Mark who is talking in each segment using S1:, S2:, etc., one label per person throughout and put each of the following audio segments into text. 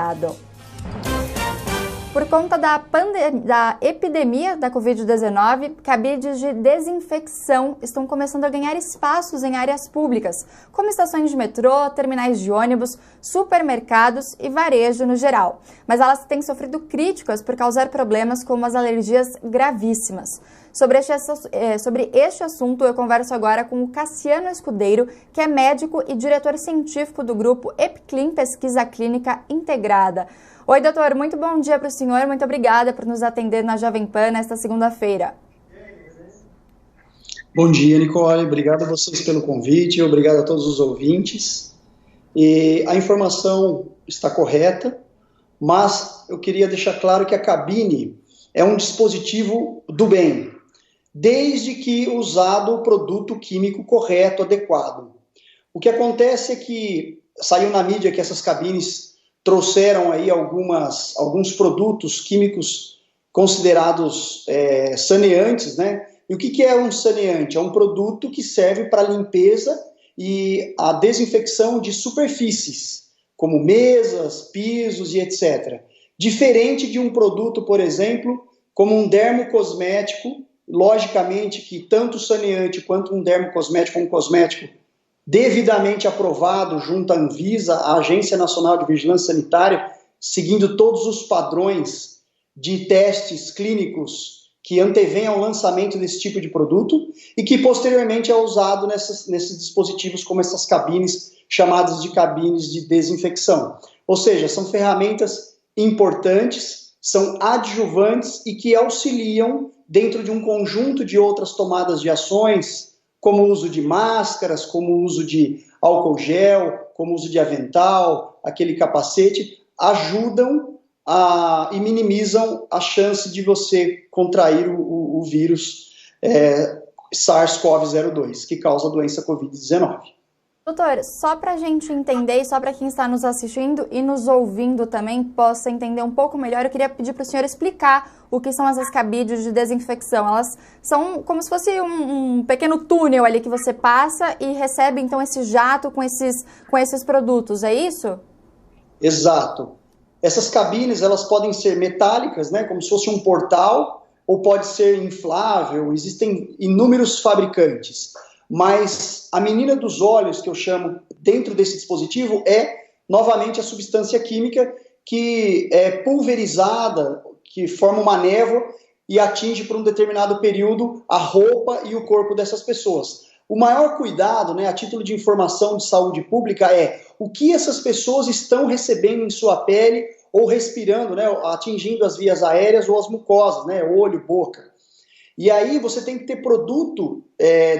S1: integrado. Por conta da epidemia da Covid-19, cabides de desinfecção estão começando a ganhar espaços em áreas públicas, como estações de metrô, terminais de ônibus, supermercados e varejo no geral. Mas elas têm sofrido críticas por causar problemas como as alergias gravíssimas. Sobre este assunto, eu converso agora com o Cassiano Escudeiro, que é médico e diretor científico do grupo EpiClin Pesquisa Clínica Integrada. Oi, doutor, muito bom dia para o senhor, muito obrigada por nos atender na Jovem Pan nesta segunda-feira.
S2: Bom dia, Nicole, obrigado a vocês pelo convite, obrigado a todos os ouvintes. E a informação está correta, mas eu queria deixar claro que a cabine é um dispositivo do bem, desde que usado o produto químico correto, adequado. O que acontece é que saiu na mídia que essas cabines trouxeram aí alguns produtos químicos considerados saneantes, né? E o que é um saneante? É um produto que serve para limpeza e a desinfecção de superfícies, como mesas, pisos e etc. Diferente de um produto, por exemplo, como um dermocosmético, logicamente que tanto saneante quanto um dermocosmético, um cosmético devidamente aprovado junto à Anvisa, a Agência Nacional de Vigilância Sanitária, seguindo todos os padrões de testes clínicos que antevêm ao lançamento desse tipo de produto e que posteriormente é usado nesses dispositivos como essas cabines chamadas de cabines de desinfecção. Ou seja, são ferramentas importantes, são adjuvantes e que auxiliam dentro de um conjunto de outras tomadas de ações, como o uso de máscaras, como o uso de álcool gel, como o uso de avental, aquele capacete, ajudam e minimizam a chance de você contrair o vírus SARS-CoV-02, que causa a doença Covid-19.
S1: Doutor, só para a gente entender e só para quem está nos assistindo e nos ouvindo também possa entender um pouco melhor, eu queria pedir para o senhor explicar o que são essas cabines de desinfecção. Elas são como se fosse um pequeno túnel ali que você passa e recebe então esse jato com esses produtos, é isso?
S2: Exato. Essas cabines elas podem ser metálicas, né, como se fosse um portal, ou pode ser inflável, existem inúmeros fabricantes. Mas a menina dos olhos, que eu chamo dentro desse dispositivo, é novamente a substância química que é pulverizada, que forma uma névoa e atinge por um determinado período a roupa e o corpo dessas pessoas. O maior cuidado, né, a título de informação de saúde pública, é o que essas pessoas estão recebendo em sua pele ou respirando, né, atingindo as vias aéreas ou as mucosas, né, olho, boca. E aí você tem que ter produto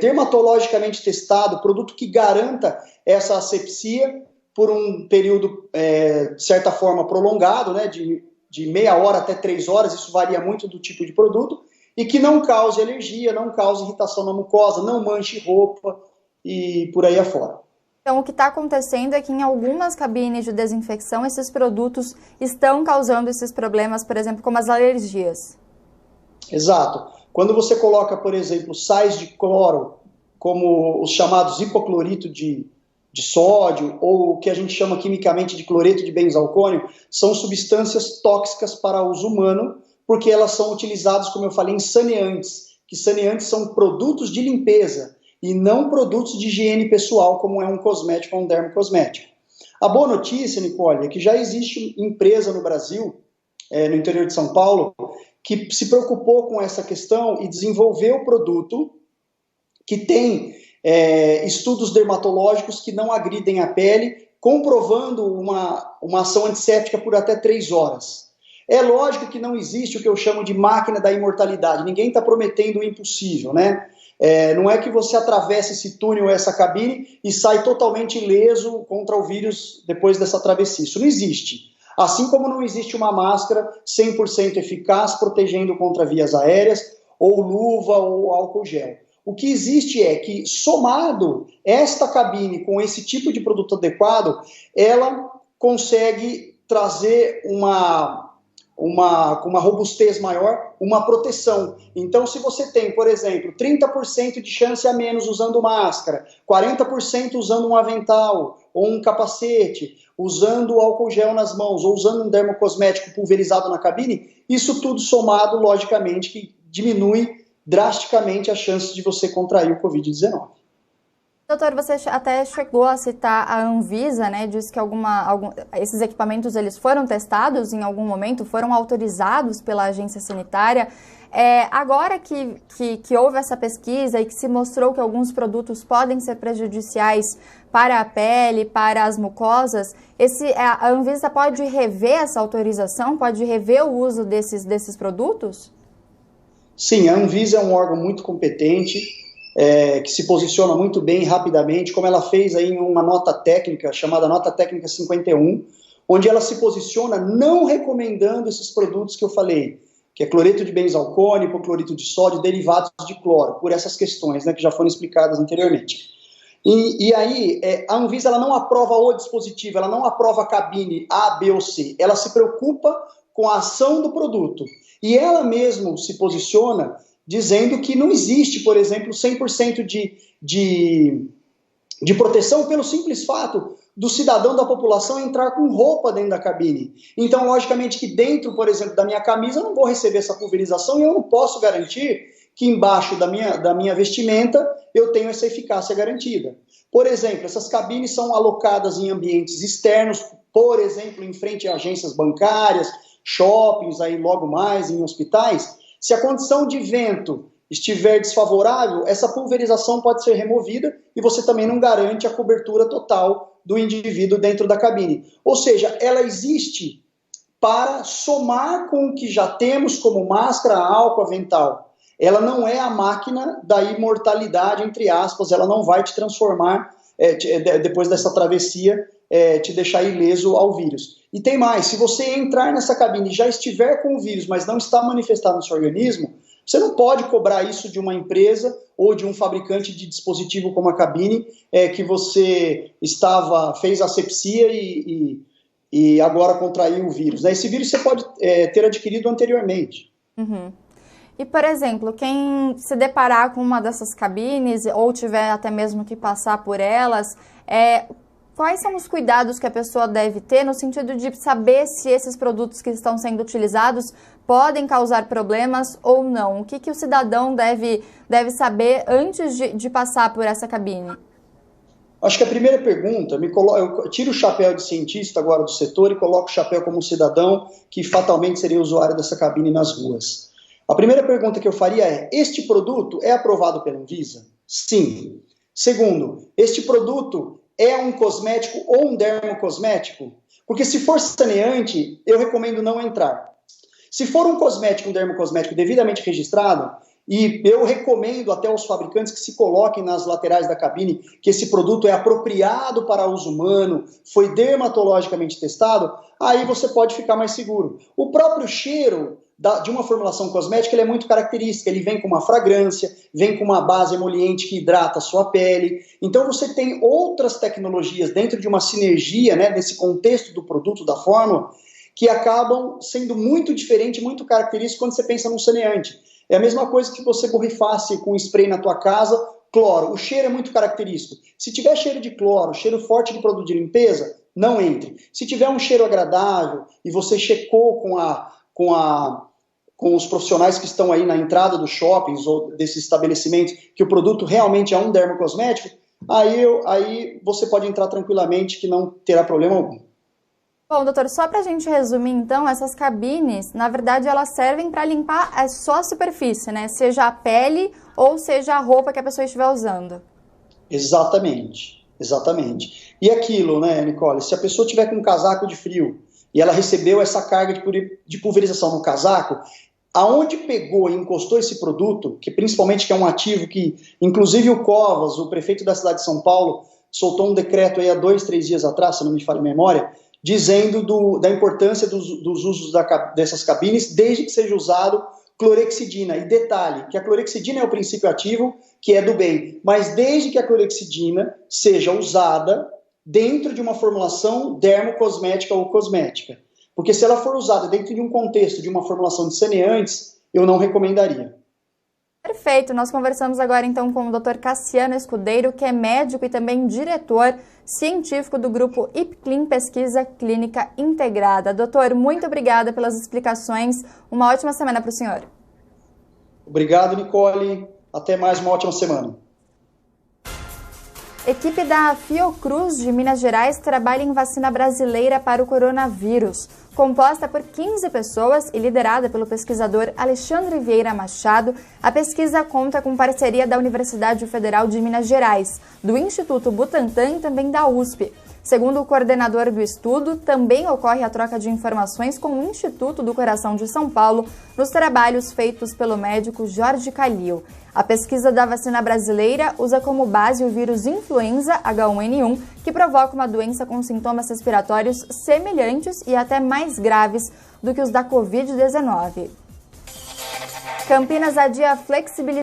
S2: dermatologicamente testado, produto que garanta essa asepsia por um período, de certa forma, prolongado, né, de meia hora até 3 horas, isso varia muito do tipo de produto, e que não cause alergia, não cause irritação na mucosa, não manche roupa e por aí afora.
S1: Então, o que está acontecendo é que em algumas cabines de desinfecção, esses produtos estão causando esses problemas, por exemplo, como as alergias.
S2: Exato. Quando você coloca, por exemplo, sais de cloro, como os chamados hipoclorito de sódio, ou o que a gente chama quimicamente de cloreto de benzalcônio, são substâncias tóxicas para uso humano, porque elas são utilizadas, como eu falei, em saneantes, que saneantes são produtos de limpeza, e não produtos de higiene pessoal, como é um cosmético ou um dermocosmético. A boa notícia, Nicole, é que já existe empresa no Brasil, no interior de São Paulo, que se preocupou com essa questão e desenvolveu o produto que tem estudos dermatológicos que não agridem a pele, comprovando uma ação antisséptica por até 3 horas. É lógico que não existe o que eu chamo de máquina da imortalidade, ninguém está prometendo o impossível, né? Não é que você atravessa esse túnel, essa cabine e sai totalmente ileso contra o vírus depois dessa travessia, isso não existe. Assim como não existe uma máscara 100% eficaz protegendo contra vias aéreas, ou luva, ou álcool gel. O que existe é que, somado esta cabine com esse tipo de produto adequado, ela consegue trazer com uma robustez maior, uma proteção. Então, se você tem, por exemplo, 30% de chance a menos usando máscara, 40% usando um avental ou um capacete, usando álcool gel nas mãos ou usando um dermocosmético pulverizado na cabine, isso tudo somado, logicamente, que diminui drasticamente a chance de você contrair o Covid-19.
S1: Doutor, você até chegou a citar a Anvisa, né? Diz que esses equipamentos eles foram testados em algum momento, foram autorizados pela agência sanitária. Agora que houve essa pesquisa e que se mostrou que alguns produtos podem ser prejudiciais para a pele, para as mucosas, a Anvisa pode rever essa autorização, pode rever o uso desses produtos?
S2: Sim, a Anvisa é um órgão muito competente, que se posiciona muito bem, rapidamente, como ela fez aí em uma nota técnica, chamada Nota Técnica 51, onde ela se posiciona não recomendando esses produtos que eu falei, que é cloreto de benzalcone, hipoclorito de sódio, derivados de cloro, por essas questões, né, que já foram explicadas anteriormente. E aí, a Anvisa ela não aprova o dispositivo, ela não aprova a cabine A, B ou C, ela se preocupa com a ação do produto. E ela mesmo se posiciona dizendo que não existe, por exemplo, 100% de proteção pelo simples fato do cidadão da população entrar com roupa dentro da cabine. Então, logicamente que dentro, por exemplo, da minha camisa eu não vou receber essa pulverização e eu não posso garantir que embaixo da minha vestimenta eu tenho essa eficácia garantida. Por exemplo, essas cabines são alocadas em ambientes externos, por exemplo, em frente a agências bancárias, shoppings, aí logo mais, em hospitais. Se a condição de vento estiver desfavorável, essa pulverização pode ser removida e você também não garante a cobertura total do indivíduo dentro da cabine. Ou seja, ela existe para somar com o que já temos como máscara, álcool, avental. Ela não é a máquina da imortalidade, entre aspas, ela não vai te transformar, depois dessa travessia, te deixar ileso ao vírus. E tem mais, se você entrar nessa cabine e já estiver com o vírus, mas não está manifestado no seu organismo, você não pode cobrar isso de uma empresa ou de um fabricante de dispositivo como a cabine, que você fez asepsia e agora contraiu o vírus. Né? Esse vírus você pode ter adquirido anteriormente.
S1: Uhum. E, por exemplo, quem se deparar com uma dessas cabines ou tiver até mesmo que passar por elas, quais são os cuidados que a pessoa deve ter no sentido de saber se esses produtos que estão sendo utilizados podem causar problemas ou não? O que o cidadão deve saber antes de passar por essa cabine?
S2: Acho que a primeira pergunta, eu tiro o chapéu de cientista agora do setor e coloco o chapéu como cidadão que fatalmente seria usuário dessa cabine nas ruas. A primeira pergunta que eu faria é: este produto é aprovado pela Anvisa? Sim. Segundo, este produto é um cosmético ou um dermocosmético? Porque se for saneante, eu recomendo não entrar. Se for um cosmético, um dermocosmético devidamente registrado, e eu recomendo até aos fabricantes que se coloquem nas laterais da cabine que esse produto é apropriado para uso humano, foi dermatologicamente testado, aí você pode ficar mais seguro. O próprio cheiro de uma formulação cosmética ele é muito característica, ele vem com uma fragrância, vem com uma base emoliente que hidrata a sua pele. Então você tem outras tecnologias dentro de uma sinergia, né, desse contexto do produto, da fórmula, que acabam sendo muito diferentes, muito característicos quando você pensa num saneante. É a mesma coisa que você borrifasse com spray na tua casa, cloro. O cheiro é muito característico. Se tiver cheiro de cloro, cheiro forte de produto de limpeza, não entre. Se tiver um cheiro agradável e você checou com os profissionais que estão aí na entrada dos shoppings ou desses estabelecimentos que o produto realmente é um dermocosmético, aí você pode entrar tranquilamente que não terá problema algum.
S1: Bom, doutor, só para a gente resumir, então, essas cabines, na verdade, elas servem para limpar só a superfície, né? Seja a pele ou seja a roupa que a pessoa estiver usando.
S2: Exatamente, exatamente. E aquilo, né, Nicole, se a pessoa tiver com um casaco de frio e ela recebeu essa carga de pulverização no casaco, aonde pegou e encostou esse produto, que principalmente que é um ativo que, inclusive o Covas, o prefeito da cidade de São Paulo, soltou um decreto aí há 2, 3 dias atrás, se não me falha a memória, dizendo da importância dos usos dessas cabines, desde que seja usado clorexidina. E detalhe, que a clorexidina é o princípio ativo, que é do bem, mas desde que a clorexidina seja usada dentro de uma formulação dermocosmética ou cosmética. Porque se ela for usada dentro de um contexto de uma formulação de saneantes, eu não recomendaria.
S1: Perfeito, nós conversamos agora então com o Dr. Cassiano Escudeiro, que é médico e também diretor científico do grupo IPCLIN Pesquisa Clínica Integrada. Doutor, muito obrigada pelas explicações, uma ótima semana para o senhor.
S2: Obrigado, Nicole, até mais, uma ótima semana.
S1: Equipe da Fiocruz de Minas Gerais trabalha em vacina brasileira para o coronavírus. Composta por 15 pessoas e liderada pelo pesquisador Alexandre Vieira Machado, a pesquisa conta com parceria da Universidade Federal de Minas Gerais, do Instituto Butantan e também da USP. Segundo o coordenador do estudo, também ocorre a troca de informações com o Instituto do Coração de São Paulo nos trabalhos feitos pelo médico Jorge Calil. A pesquisa da vacina brasileira usa como base o vírus influenza H1N1, que provoca uma doença com sintomas respiratórios semelhantes e até mais graves do que os da Covid-19. Campinas adia a flexibilização